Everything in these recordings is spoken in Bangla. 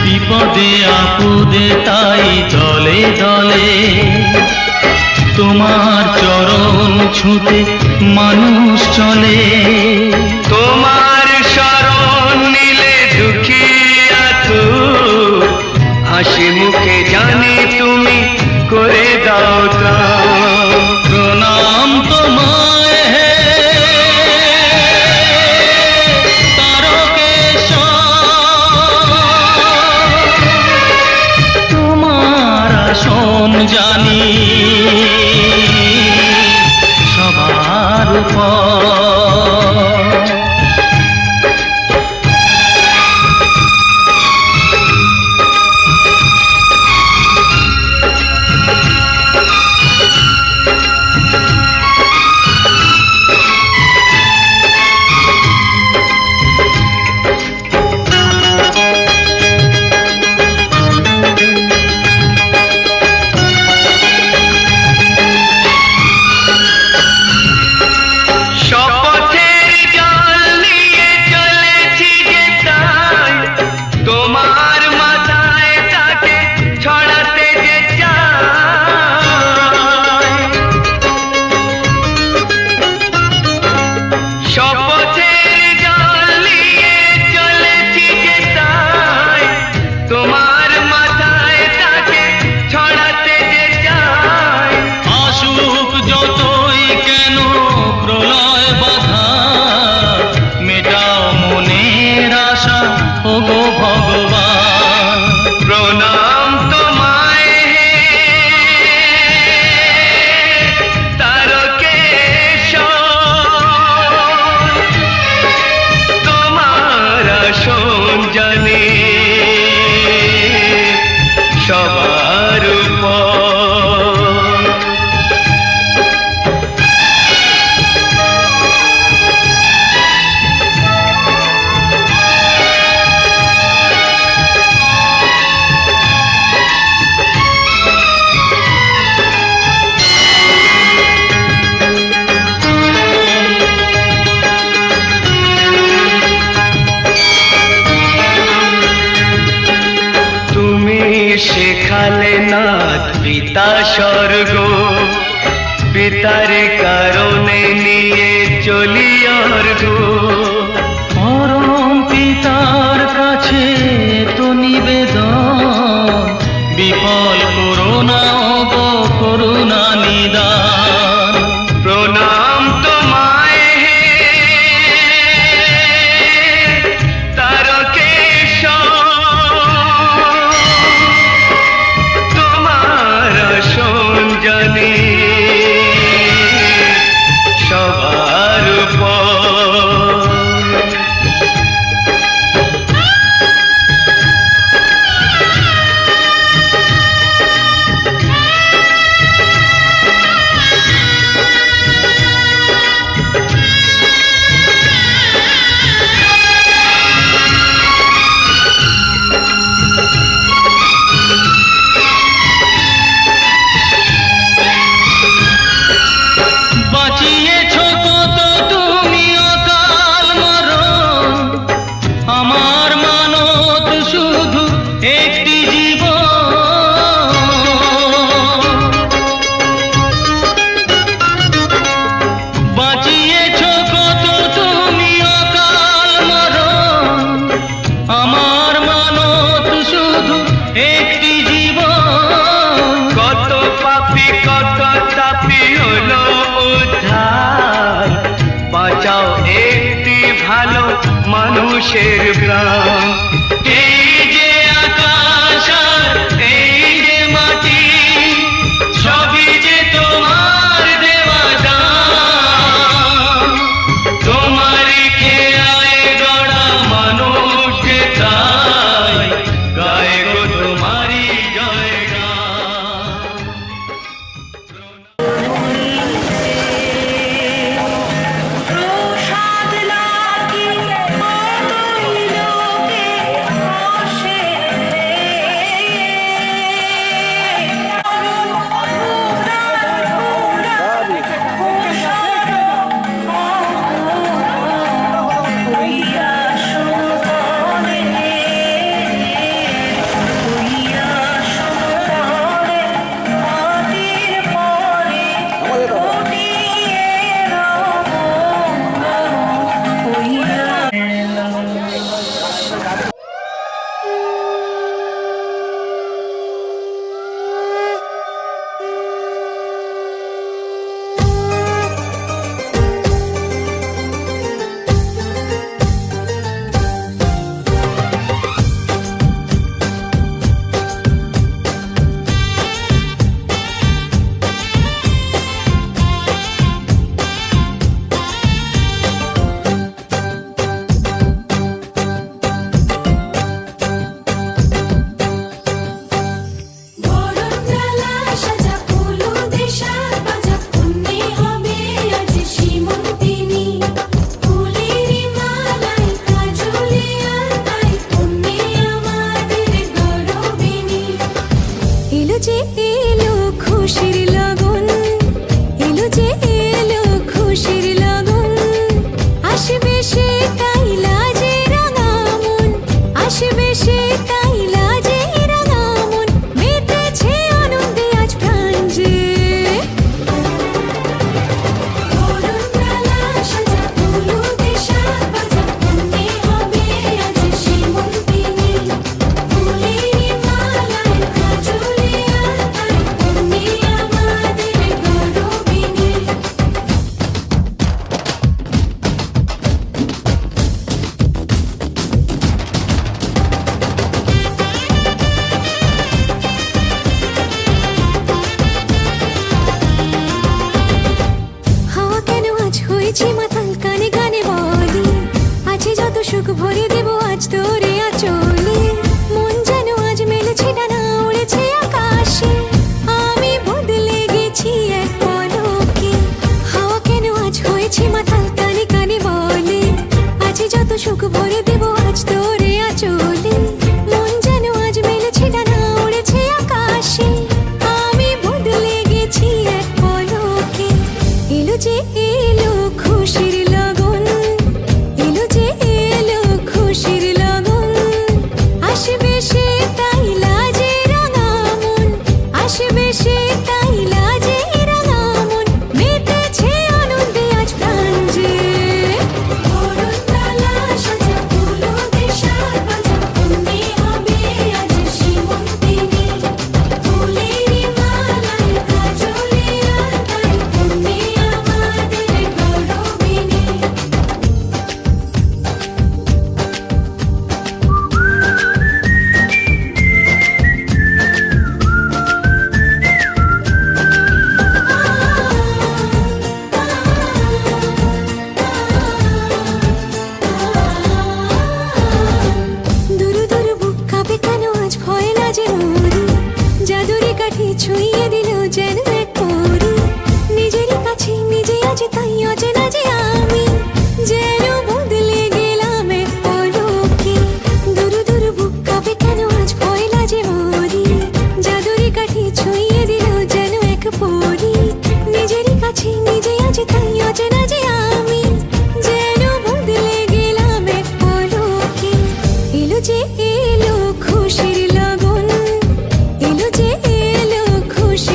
বিপদে আপদে তাই দলে দলে তোমার চরণ ছুঁতে মানুষ চলে। তোমার শরণ নিলে দুঃখী আতুর হাসি মুখে জানি তুমি করে দাও ত্রাণ। প্রণাম তোমায় হে তোমার আসন জানি সবার উপর। শেখালে নাথ পিতা স্বর্গ পিতার কারণে নিয়ে চলি অর্ঘ। পরম পিতার কাছে তো নিবেদন বিফল করুণা গো করুণা নিদান। প্রণাম তোমায় হে তারকেশ্বর তোমার আসন জানি সবার উপর। বাঁচিয়েছো কত তুমি অকাল মরণ, আমার মানত শুধু একটি জীবন। বাঁচিয়েছো কত তুমি অকাল মরণ, আমার মানত শুধু একটি জীবন। কত পাপী কত তাপী হলো উদ্ধার, বাঁচাও একটি ভালো মানুষের প্রাণ। এই যে আকাশ আর এই যে মাটি সবই যে তোমার দেওয়া দান। তোমারই খেয়ালে গড়া মানুষকে তাই গায়ে গো তোমারই জয়গান। প্রসাদ লাগি কতই লোকে ছুঁয়ে দিল যেন এক পরী নিজেরই কাছে নিজে আজ তাই অচেনা যে আমি যেন বদলে গেলাম এক পলকে দুরু দুরু বুক কাঁপে কেন আজ ভয় লাজে মরি জাদুরি কাঠি ছুঁয়ে দিল যেন এক পরী নিজেরই কাছে নিজে আজ তাই অচেনা যে আমি যেন বদলে গেলাম এক পলকে এলো যে এলো খুশির লগন এলো যে এলো খুশির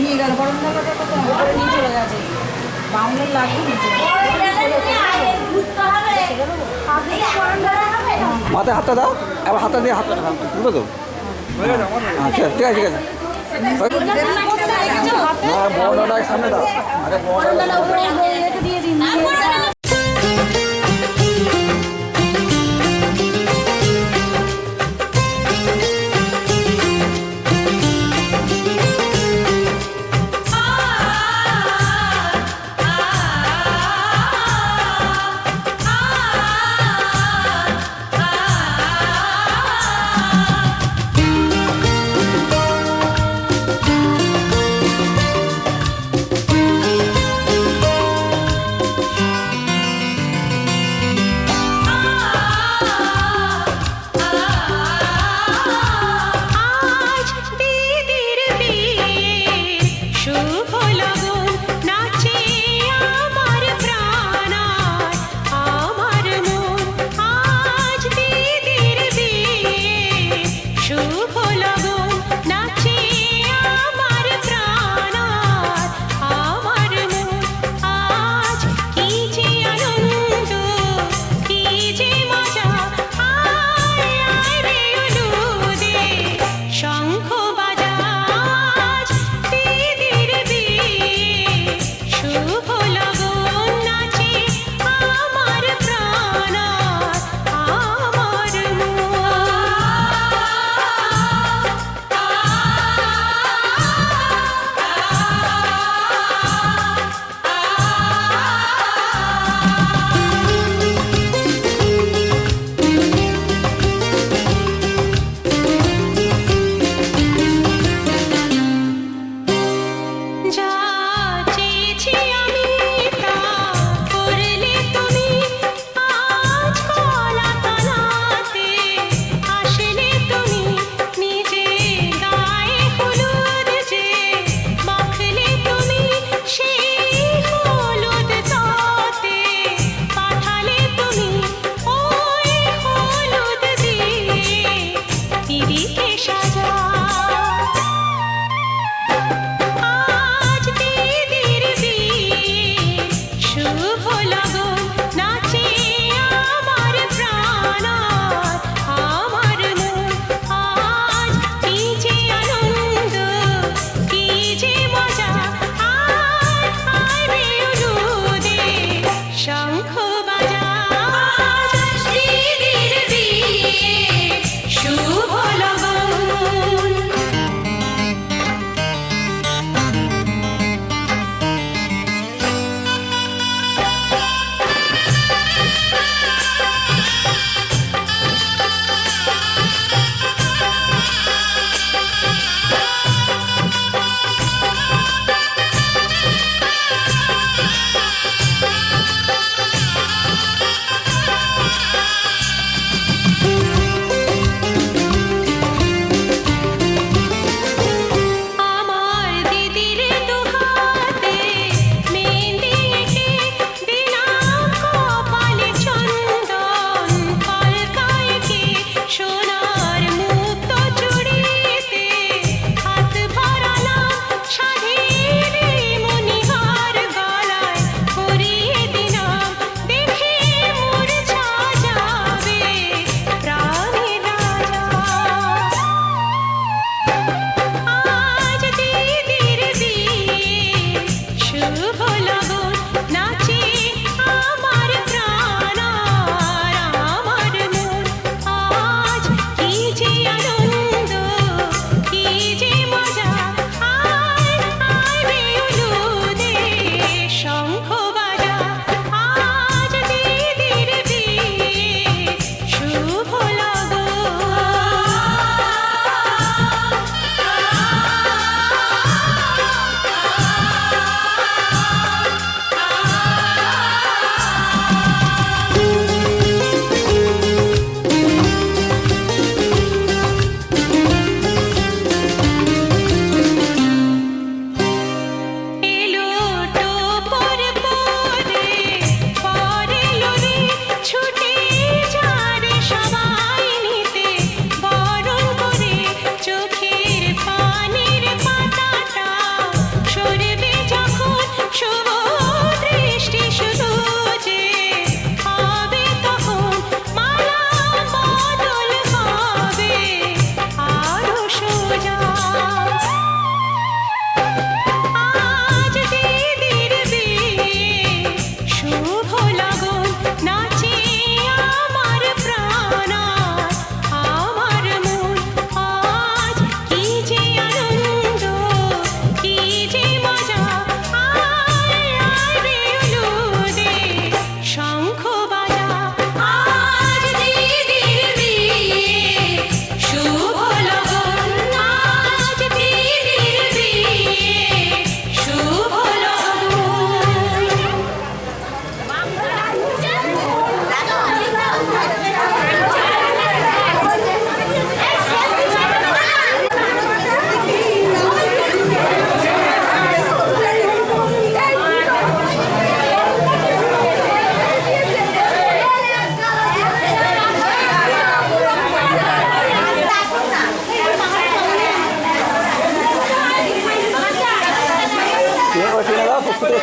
নিয়ে গেল গরম থাকাটা কত নিয়ে চলে গেছে বাউনের লাগবে নিচে মাথায় হাতটা দাও, এবার হাতটা দিয়ে হাতটা তুলবে তো? আচ্ছা ঠিক আছে ঠিক আছে। না বড়টা সামনে দাও, আরে বড়টা দিয়ে দিন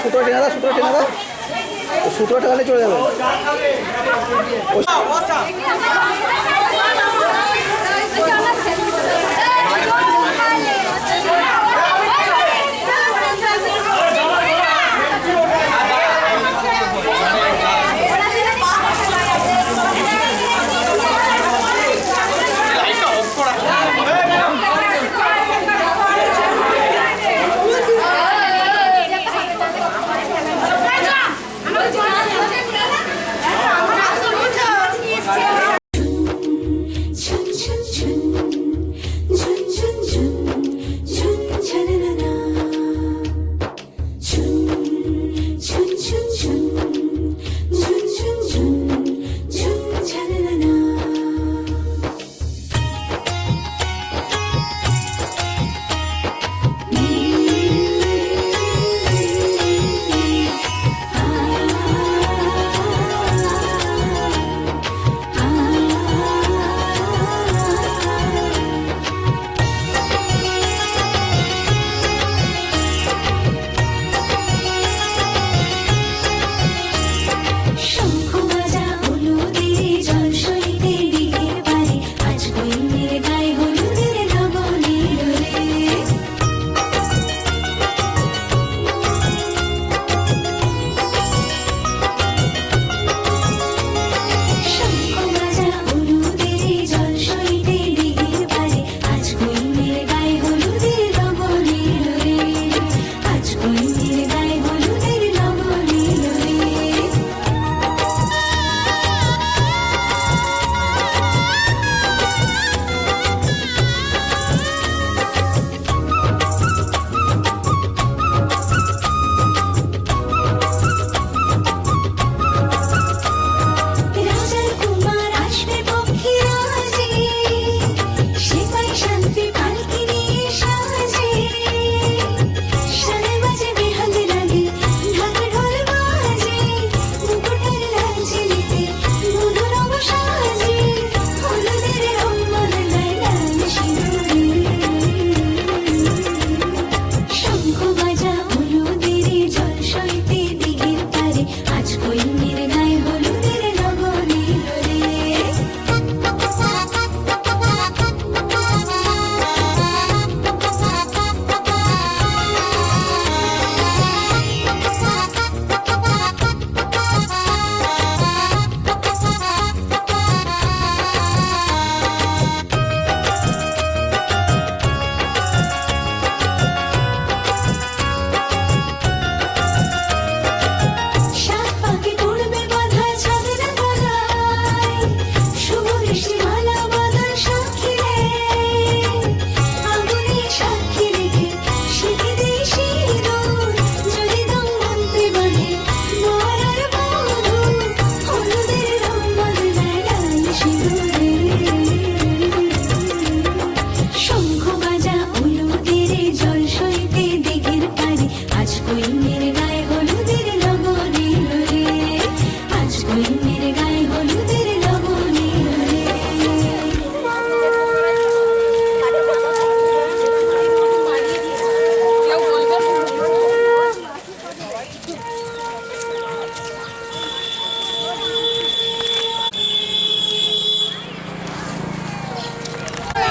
সুতোটা টেনে দাও, সুতোটা টেনে দাও, সুতোটা টেনে চলে যাবে। ঝুন ঝুন ঝুন ঝুন ঝুন ঝুন ঝুন ঝনননা ঝুন ঝুন ঝুন ঝুন ঝুন ঝুন ঝুন ঝুন ঝনননা শঙ্খ বাজা হলুদের জল সইতে দিঘির পারে আজ বইনের গায়ে হলুদের লবণের রে শঙ্খ বাজা হলুদের জল সইতে দিঘির পারে আজ বইনের গায়ে হলুদের লবণের রে আজ বইনের গায়ে হলুদের লবণের রে রাজার কুমার আসবে পক্ষী রাজে সেপাই শান্তি পালকি নিয়ে সাজে সারে বাজে বেহাল লাগে ঢাক ঢোল বাজে মুকুটের লাল ঝিলিতে মধুর সাজে হলুদের রং বদলায় লাল সিঁদুরে শঙ্খ বাজা হলুদের জল সইতে দিঘির পারে আজ কইনের গায়ে হলুদের লবণের রে সাত পাখি উড়বে বাঁধা চাঁদের গলায় শুভ বৃষ্টি মালা বাঁধার সাক্ষী রে আগুনে সাক্ষী রেখে শিখে দেই সিঁদুর যদি দম মন্ত্রে বাঁধে বর আর বধূ হলুদের রং বদলায় লাল সিঁদুরে শঙ্খ বাজা হলুদের জল সইতে দিঘির পারে আজ কইনের গায়ে হলুদের লবণের রে আজ কইনের গায়ে হলুদের লবণের রে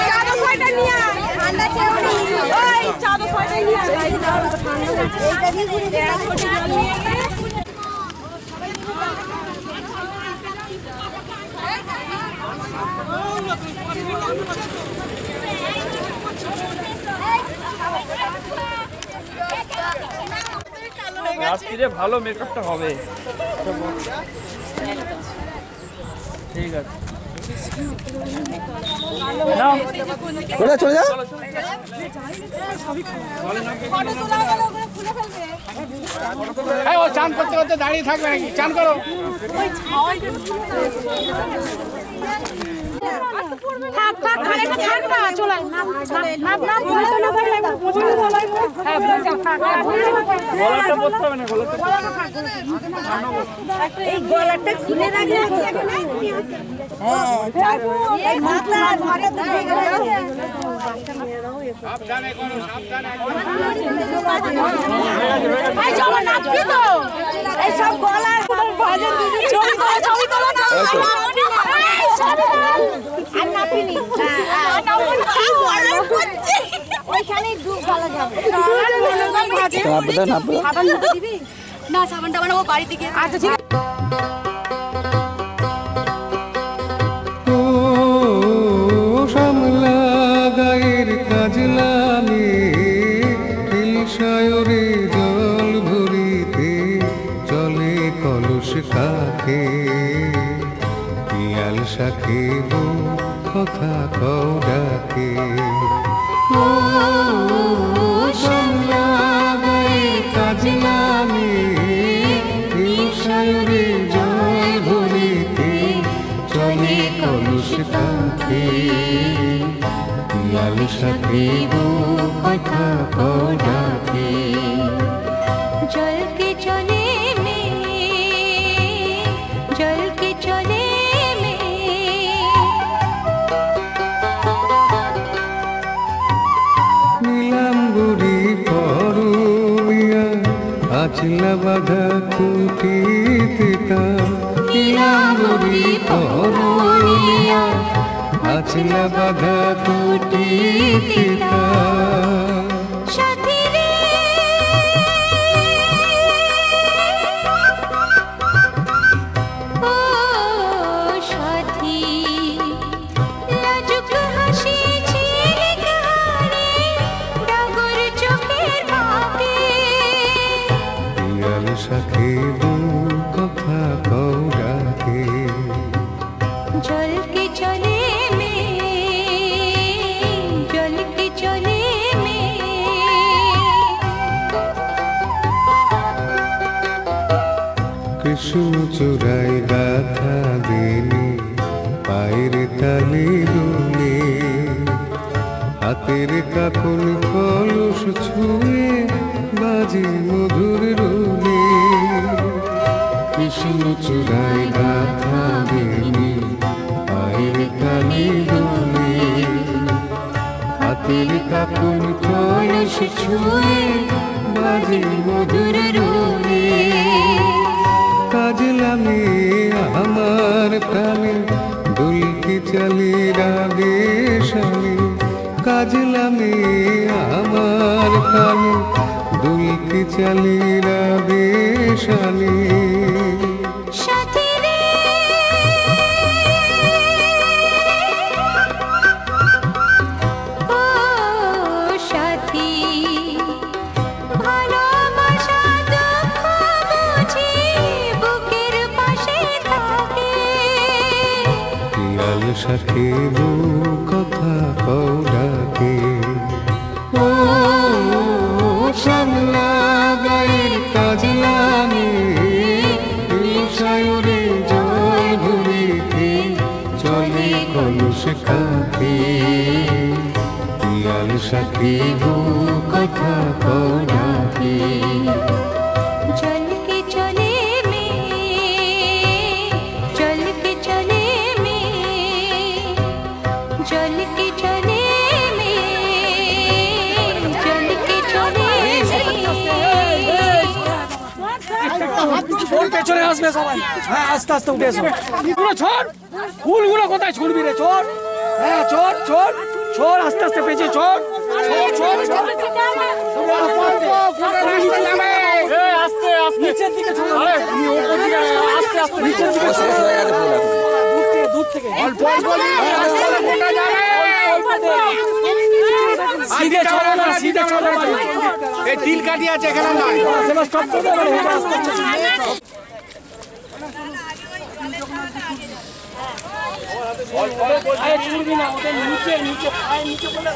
চাদর সোয়েটার নিয়ে আয় ঠান্ডা চেউনি ওই চাদর সোয়েটার নিয়ে আয় এইটা দিয়ে ঘুরে এক কোটি জল নিয়ে গিয়ে রাত্রিরে ভালো মেকআপটা হবে। ঠিক আছে নাও চলে যা, চলে যা। এই ও চান করতে করতে দাঁড়িয়ে থাকবে নাকি? চান করো। থাক থাক খালে থাক না চলাই না না না বলতে না পারলে পছন্দ হলো হ্যাঁ বলছো থাক গলাটা বসতে হবে না, গলাটা এই গলাটা খুলে রাখলে হ্যাঁ এই মাথা মাথা ধরে গেল সাবধানে করো, সাবধানে। এই জমা নাচবি তো এই সব গলা ভজন দিদি ছবি তোলো আর নাপিনি ওইখানে ডুব গলা যাবে সাবান দিবি না সাবানটা বানাবো বাড়িতে গিয়ে আচ্ছা ঠিক আছে সামলা গায়ের কাজলানে সায়রে জল ভরিতে চলে কলস কাকে পিয়াল শাকে কথা কও ডাকে সামলা গায়ের কাজলানে সায়রে জল ভরিতে চলে কলস কাকে পিয়াল শাকে কথা কও ডাকে জল के चले में जल के चले में নীলাম বুড়ি পরুয়া আচলা বাধা কুটিতে তা নীলাম বুড়ি পরুয়া আচলা বাধা কুটিতে তা সাথী রে ও সাথী লাজুক হাসি ঝিলিক হারে ডাগর চোখের ভাবে পিয়াল শাকে কথা কও ডাকে जल के चले में जल के चले में কৃষ্ণ চূড়ায় গাথা বেনি পায়ের তালে দোলে হাতের কাকন কলস ছুঁয়ে বাজে মধুর রোলে কৃষ্ণ চূড়ায় গাথা বেনি পায়ের তালে দোলে হাতের কাকন কলস ছুঁয়ে বাজে মধুর রোলে কাজলামে আমার প্রাণে দুলকি চালি রাগে শালে কাজলামে আমার প্রাণে দুলকি চালি রাগে শালে সাথী রে ও সাথী ভালোবাসা দুঃখ বুঝি বুকের পাশে থাকে পিয়াল শাকে কথা কও ডাকে ও সামলা গায়ের কাজলানে সায়রে জল ভরিতে চলে কলস কাকে পিয়াল শাকে কথা কও ডাকে जल के चले में जल के चले में जल के चले में जल के चले ওর পেছনে আসবে সবাই হ্যাঁ আস্তে আস্তে উঠে এসো পুরো ছোট ফুলগুলো কোথায় ছুড়বি রে ছোট হ্যাঁ ছোট ছোট ছোট আস্তে আস্তে পেঁচে ছোট ছোট ছোট আস্তে আস্তে নিচের দিকে ছোট আস্তে আস্তে নিচের দিকে দূর থেকে অল্প অল্প সিধে চলো না সিধে চলো এই তিল কাটি আছে এখানে না সেটা স্টপ করে দাও আরে ছুড়বি না ওদের নিচে নিচে পায়ে নিচে বলে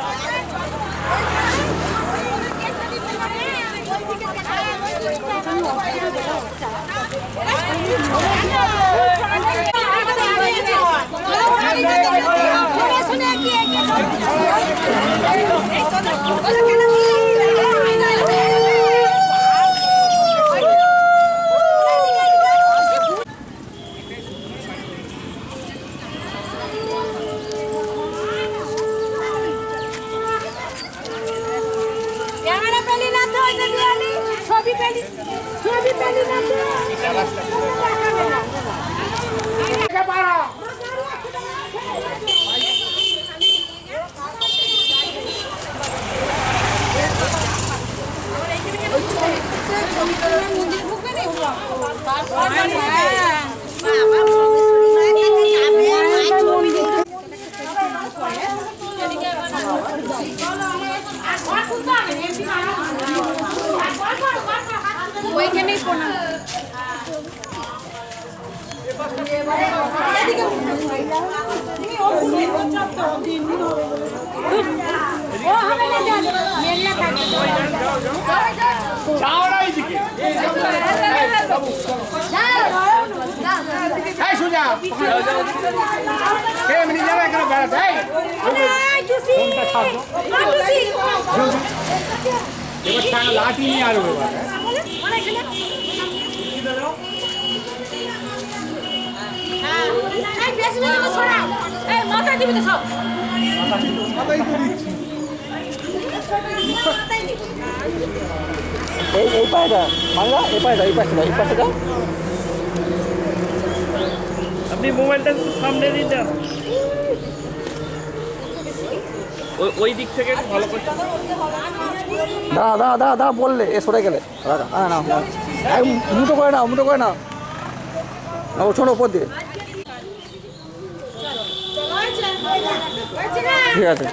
ওইখানেই প্রণাম লাঠি নিয়ে আসবে মাথা দিবি তো সব এই পায়টা মানলা এই পায়টা এই পাশে এই পাশে দাও। আপনি মোবাইলটা সামনে দিন না, ওই দিক থেকে ভালো করে দা বললে এ সরে গেলে না মুটো করে না না ওঠোনো উপর দিয়ে ঠিক আছে।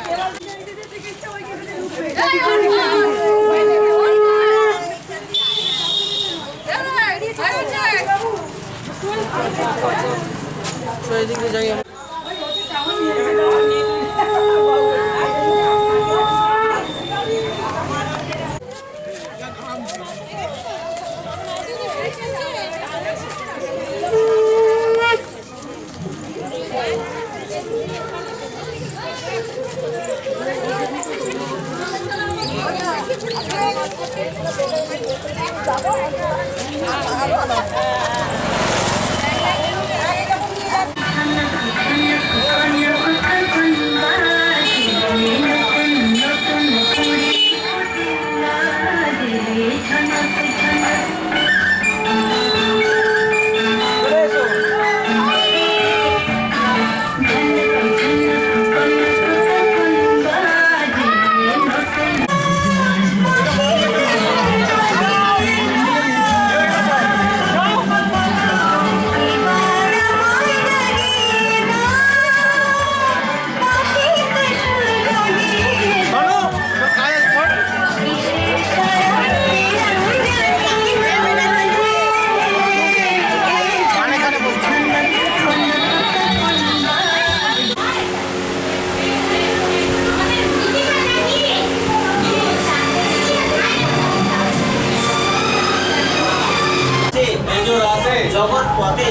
জগৎপতে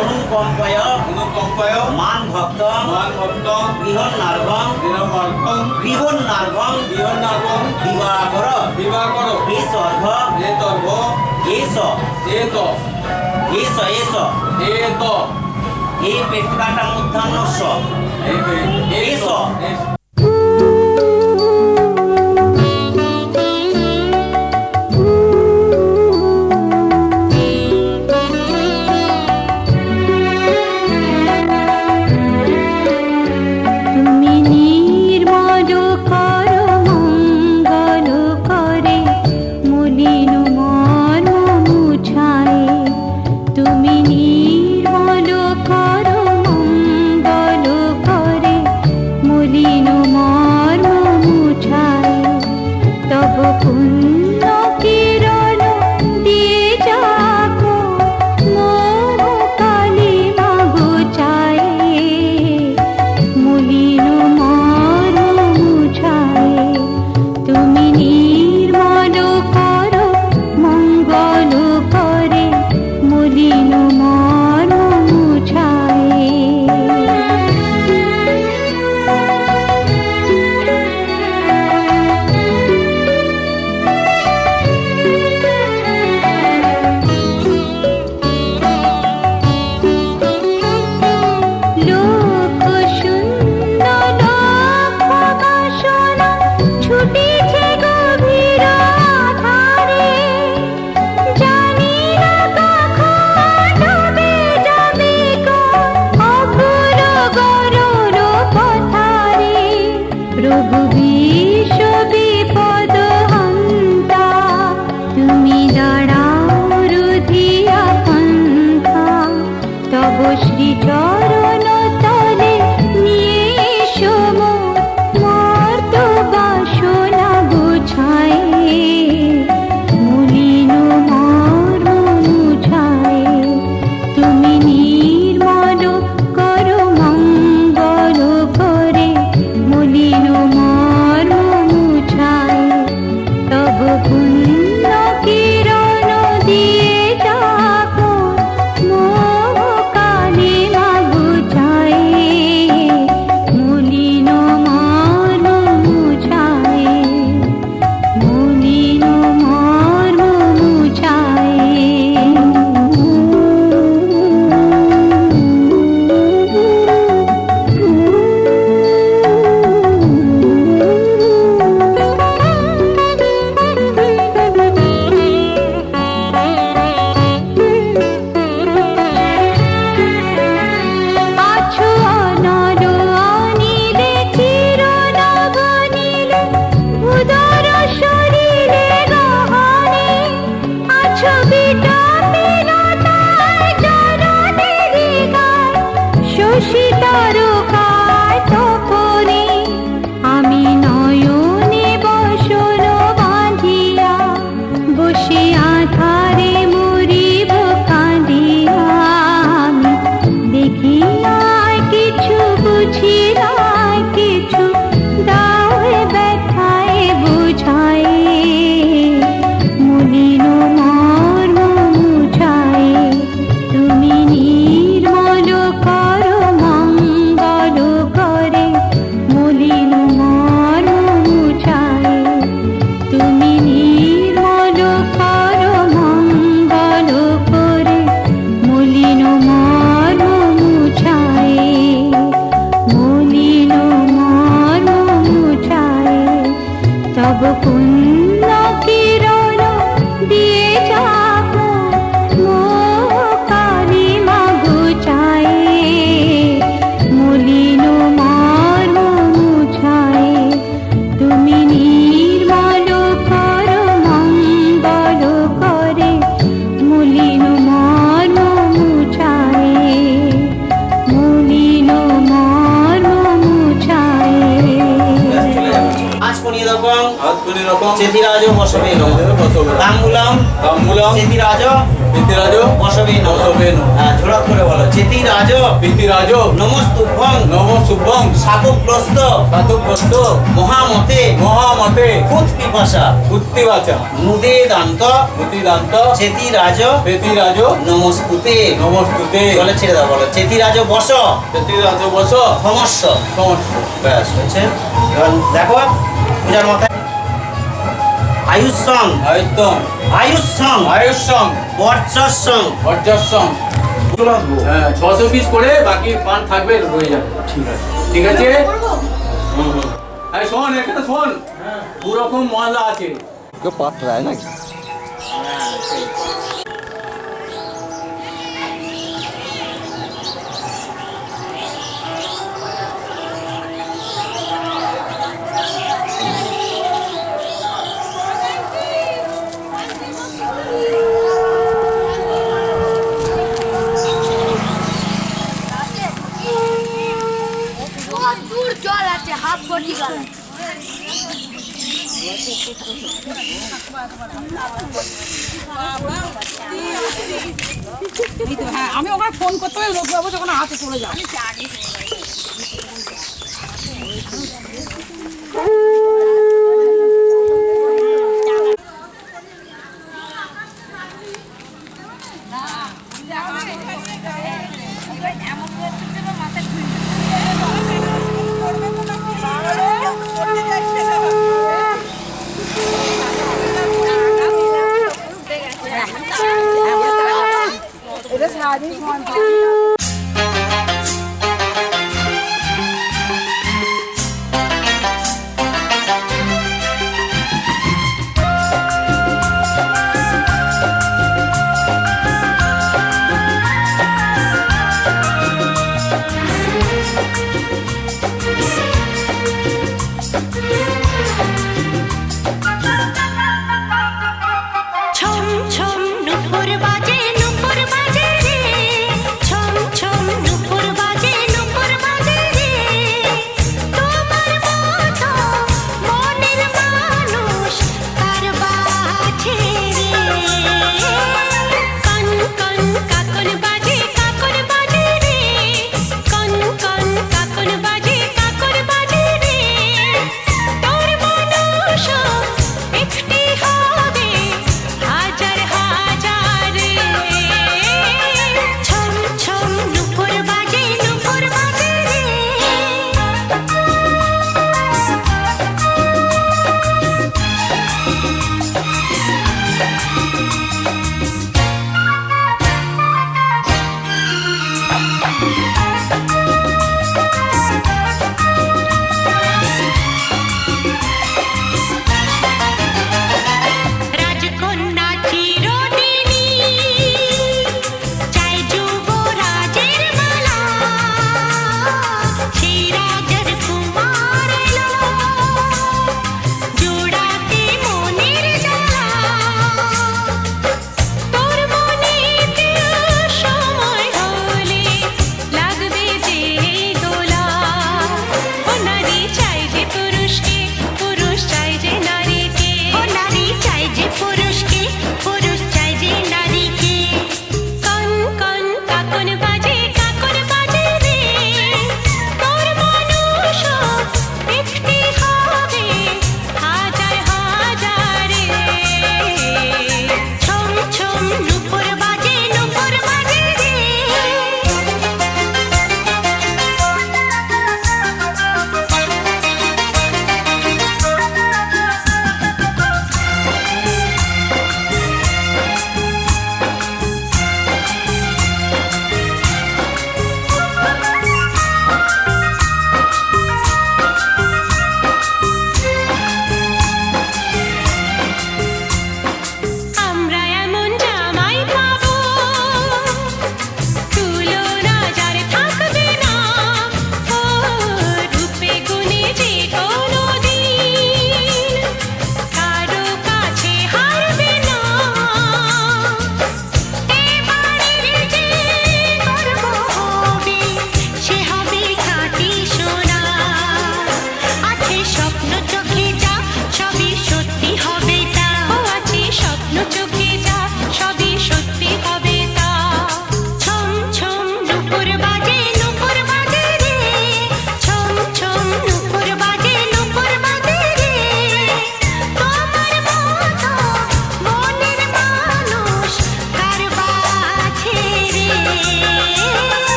অনুকম্পায় মান ভক্ত বৃহন্নার্ভং দিবাকর বিসর্গ এস এ পেটকাটা মধ্যাহ্নস্য এস নির্মল কর মঙ্গল করে মলিন ছবিটা বিরতায় চরণেরই গায়, শশী তারকায় তপনে আমি নয়নে বসন বাঁধিয়া, বসে আধারে মরিব কাঁদিয়া। আমি দেখি নাই কিছু, বুঝি নাই কিছু, দাওয়ে ব্যথায় বুঝায়, মলিন মর্ম মুছায়। তুমি নির্মল কর মঙ্গল করে, মলিন মর্ম মুছায়। তুমি নির্মল কর মঙ্গল করে, মলিন মর্ম মুছায়, মলিন মর্ম মুছায়। তব পুণ্য কিরণ দিয়ে যাব মোহ কালিমা ঘুচায়, মলিন মর্ম মুছায়। তুমি নির্মল কর মঙ্গল করে, মলিন মর্ম মুছায়, মলিন মর্ম মুছায়। আজ কোনি রকম চেতিরাজ বসবে তাম্বুলম চেতিরাজ বসবে হ্যাঁ ঝোড়ক করে বলো। চেতিরাজ নমস্তুভ্যং শাকুপ্রস্ত মহামতে ফুত পিপাসা মুদে দান্ত চেতিরাজ নমস্তুতে বলে ছেড়ে দাও বলো। চেতিরাজ বস সমস্য ব্যাস হয়েছে। এবার দেখো পূজার মাথায় আয়ুষং বর্চস্বং হ্যাঁ 600 পিস করে বাকি পান থাকবে রয়ে যাবে। ঠিক আছে এই শোন এখানে শোন, দু রকম মজা আছে। কেউ পাত্রায় নাকি? দূর জল আছে, হাফ কোটি জল আছে। হ্যাঁ আমি ওখানে ফোন করতে হবে, লোক বাবু যখন হাতে চলে যাও। এটা সারাদিন ছম ছম নুপুর বাজে রে,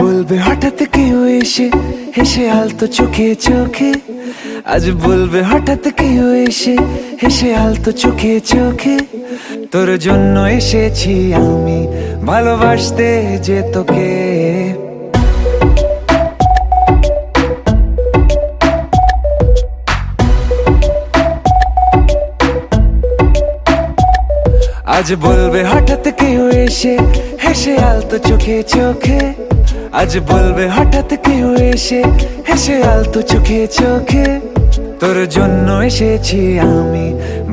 বলবে হঠাৎ কেউ এসে হেসে আলতো চোখে চোখে, আজ বলবে হঠাৎ কেউ এসে হেসে আলতো চোখে চোখে, তোর জন্য এসেছি আমি ভালোবাসতে যে তোকে। আজ বলবে হঠাৎ কেউ এসে হেসে আলতো চোখে চোখে, আজ বলবে হঠাৎ কেউ এসে হেসে আলতো চোখে চোখে, তোর জন্য এসেছি আমি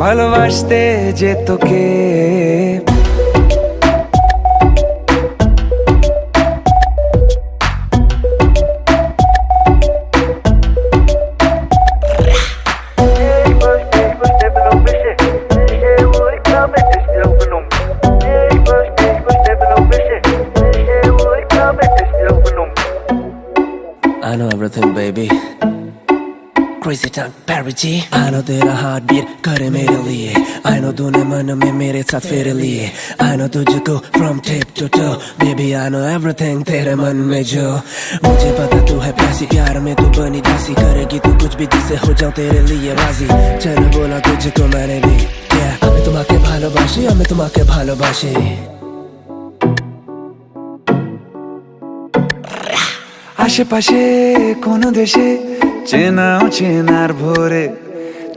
ভালোবাসতে যে তোকে। I know everything, baby. Crazy tongue, Perry G. I know तेरा heartbeat करे मेरे लिए. I know तूने मन में मेरे साथ फेरे लिए. I know तुझको from tip to toe. Baby, I know everything तेरे मन में जो. मुझे पता तू है प्यासी, प्यार में तू बनी दासी. करेगी तू कुछ भी जिससे हो जाऊं तेरे लिए राजी. चल बोला तुझको मैंने भी. Yeah, আমি তোমাকে ভালোবাসি, আমি তোমাকে ভালোবাসি. আশেপাশে কোনো দেশে চেনাও চেনার ভোরে,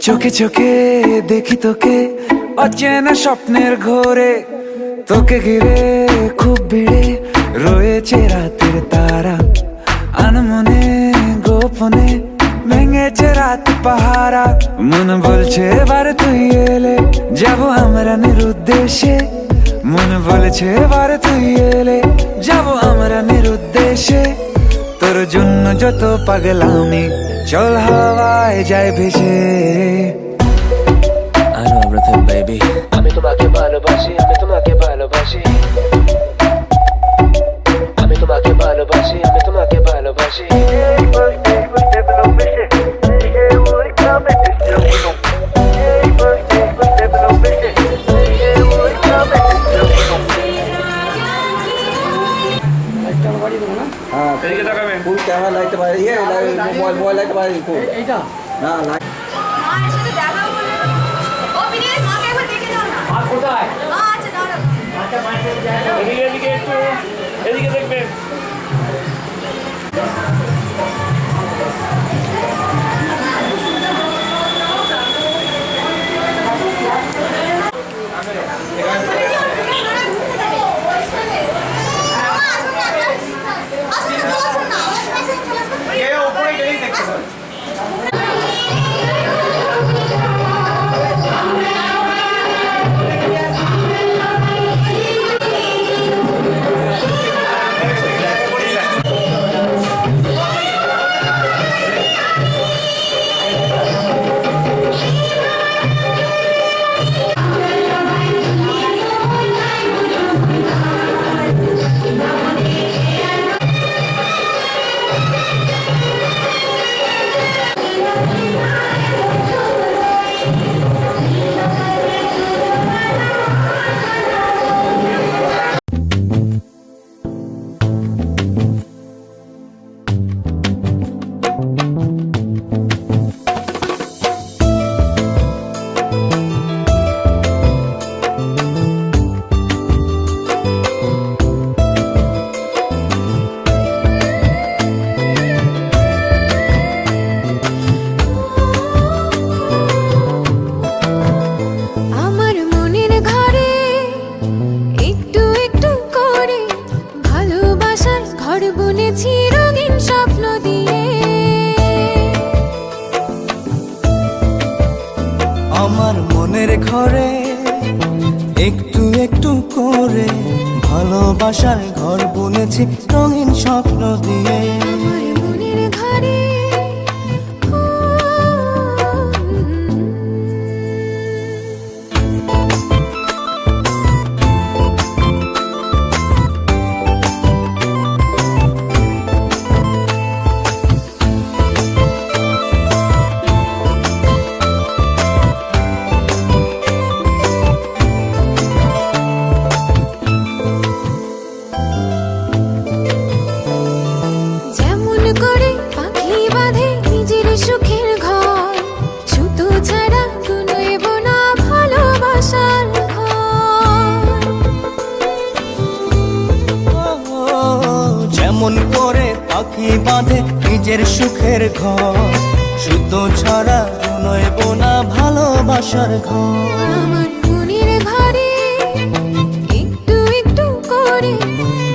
চোখে চোখে দেখি তোকে অচেনা স্বপ্নের ঘোরে, তোকে ঘিরে খুব ভিড়ে রয়েছে রাতের তারা, আনমনে গোপনে ভেঙেছে রাত পাহারা, মন বলছে এবার তুই এলে যাবো আমরা নিরুদ্দেশে, মন বলছে এবার তুই এলে যাবো আমরা নিরুদ্দেশে, তোর জন্য যত পাগলামি চল হাওয়ায় যায় ভেসে। I know everything, baby. আমি তোমাকে ভালোবাসি, আমি তোমাকে ভালোবাসি. আমি তোমাকে ভালোবাসি, আমি তোমাকে ভালোবাসি. এদিকে তাকাবেন। ফুল ক্যামেরা লাইটটা বাইরে ইয়ে মোবাইল লাইটটা বাইরে ফুল এইটা না লাইট মা এর সাথে দেখা বলে ও বিদেশ মাকে একবার দেখে যাও না। আর কোথায় মা আছে দাঁড়াও। এদিকে এদিকে একটু এদিকে দেখবেন। আমার মনের ঘরে একটু একটু করে ভালোবাসার ঘর বুনেছি রঙিন স্বপ্ন দিয়ে। আমার মনের ঘরে সুখের ঘর সুতো ছাড়া বুনইব না ভালোবাসার ঘর। যেমন করে পাখি বাঁধে নিজের সুখের ঘর, সুতো ছাড়া বুনইব না ভালোবাসার ঘর। আমার মনের ঘরে একটু একটু করে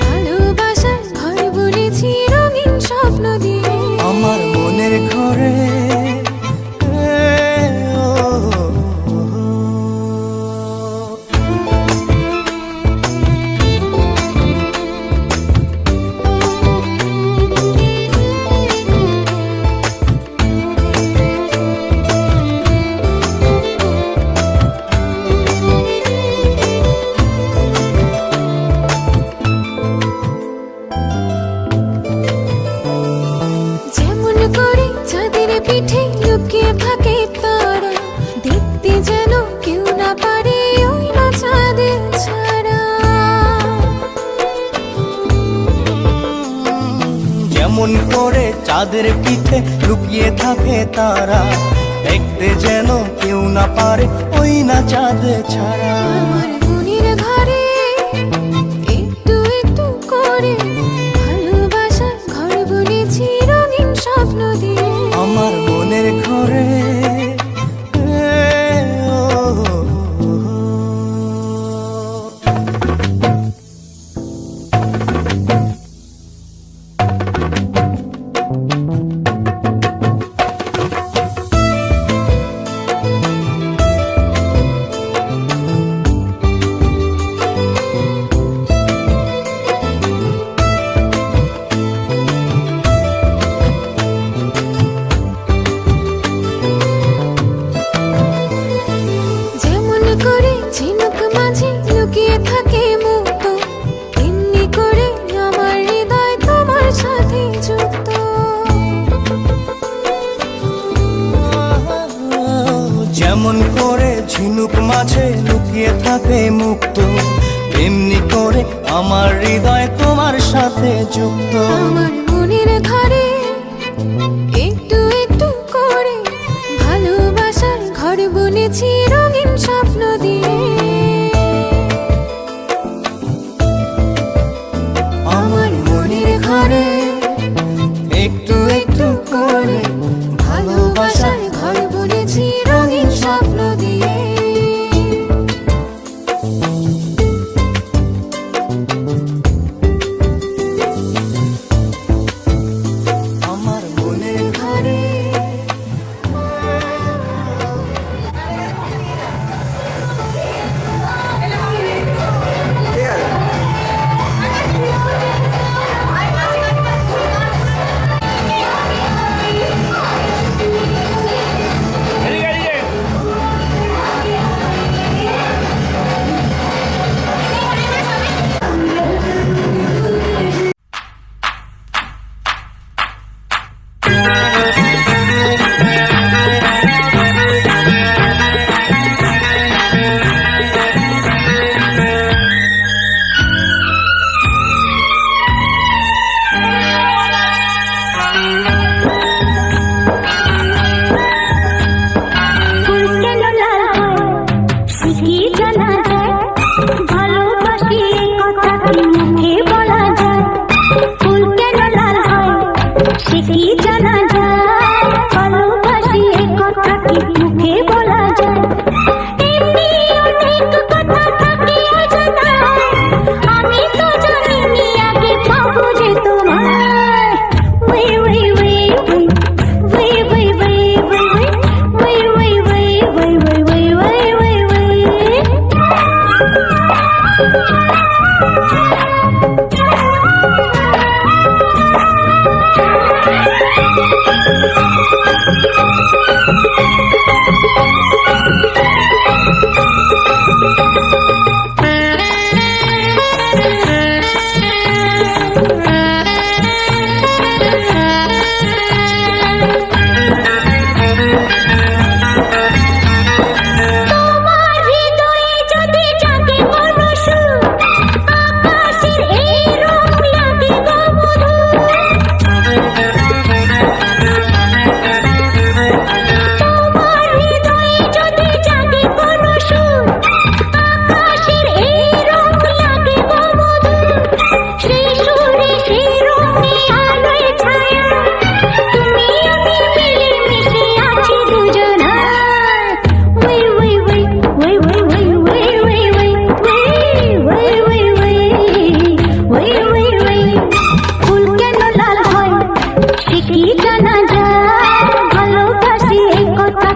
ভালোবাসার ঘর বুনেছি রঙিন স্বপ্ন দিয়ে। আমার মনের ঘরে যেমন করে চাঁদের পিঠে লুকিয়ে থাকে তারা, দেখতে যেন কেউ না পারে ওই না চাঁদের ছাড়া। যেমন করে চাঁদের পিঠে লুকিয়ে থাকে তারা, দেখতে যেন কেউ না পারে ওই না চাঁদ ছাড়া। আমার মনের ঘরে একটু একটু করে ভালোবাসার ঘর বুনেছি রঙিন স্বপ্ন দিয়ে। আমার মনের ঘরে যেমন করে ঝিনুক মাঝে লুকিয়ে থাকে মুক্ত, তেমনি করে আমার হৃদয় তোমার সাথে যুক্ত। যেমন করে ঝিনুক মাঝে লুকিয়ে থাকে মুক্ত, তেমনি করে আমার হৃদয় তোমার সাথে যুক্ত। আমার মনের ঘরে একটু একটু করে ভালোবাসার ঘর বুনেছি রঙিন স্বপ্ন দিয়ে। আমার মনের ঘরে একটু একটু করে ভালোবাসার ঘর বুনেছি রঙিন স্বপ্ন দিয়ে।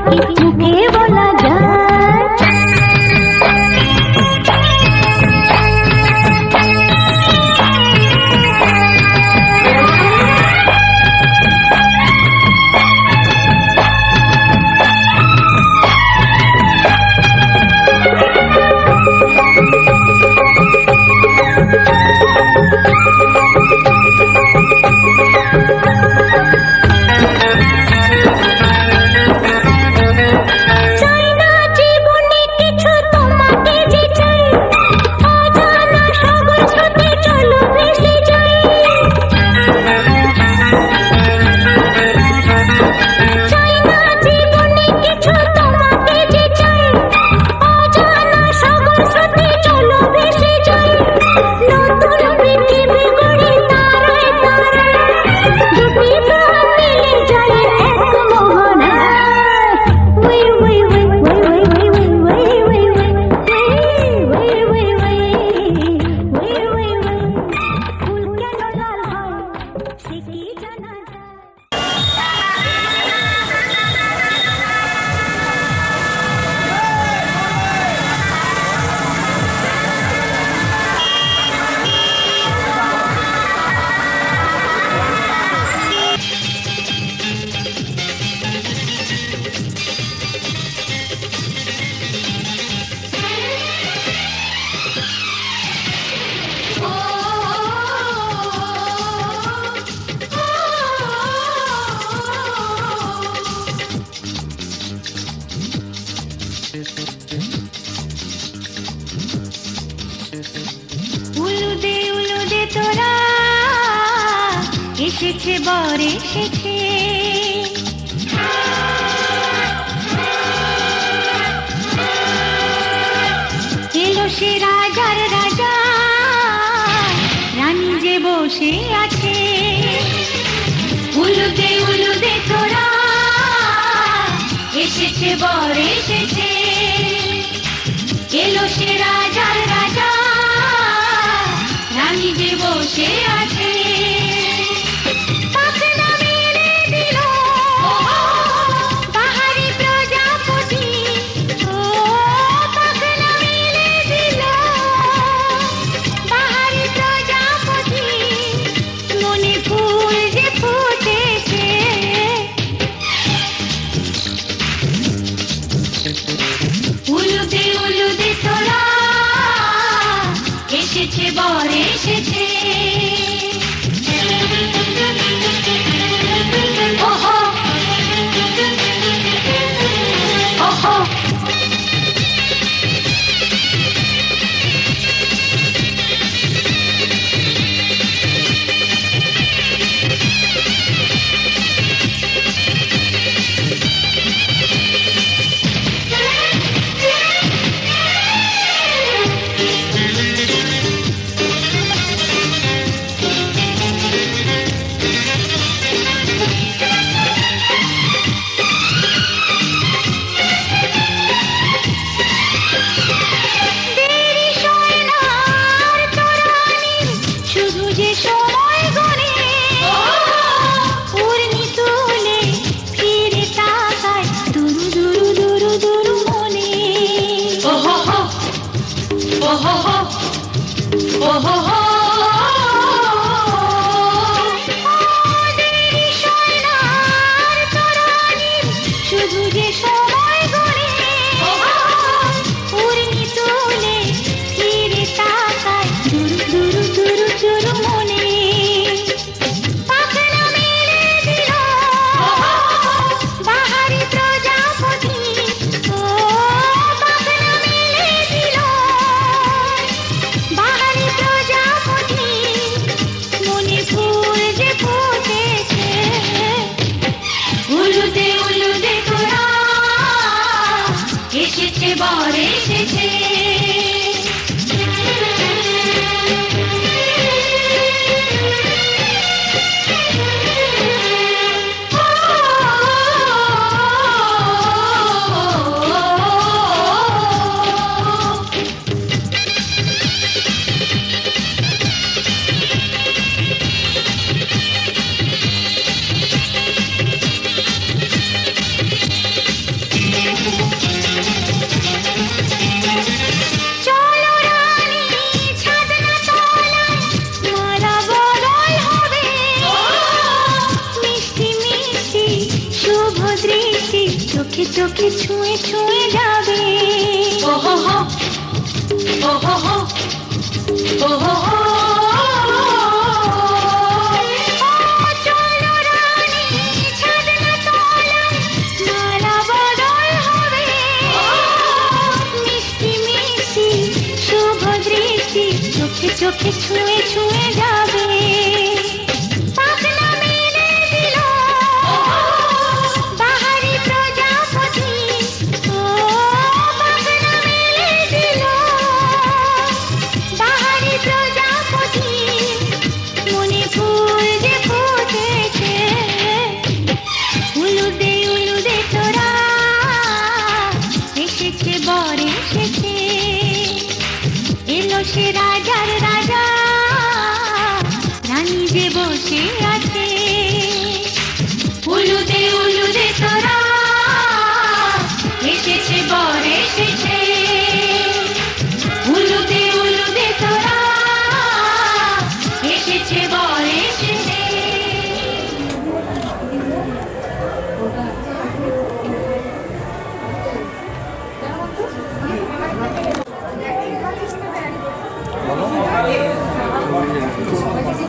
কি মুখে বলা যায়? উলুদে উলুদে তোরা এসেছে বর এসেছে, এলো সে রাজার রাজা, রানী যে বসে আছে। উলুদে উলুদে তোরা এসেছে বর এসেছে, এলো সে রাজার রাজা, রানী যে বসে আছে। পাখনা মেলে দিল বাহারি প্রজাপতি, ও পাখনা মেলে দিল বাহারি প্রজাপতি, মনে ফুল যে ফুটেছে। উলুদে উলুদে তোরা এসেছে বর এসেছে। চোখে চোখে ছুঁয়ে ছুঁয়ে যাবে ওহো হো ওহো হো ওহো হো চলো রানী ছাদনা তলায় মালা বদল হবে মিষ্টি মিষ্টি শুভ দৃষ্টি চোখে চোখে ছুঁয়ে ছুঁয়ে যাবে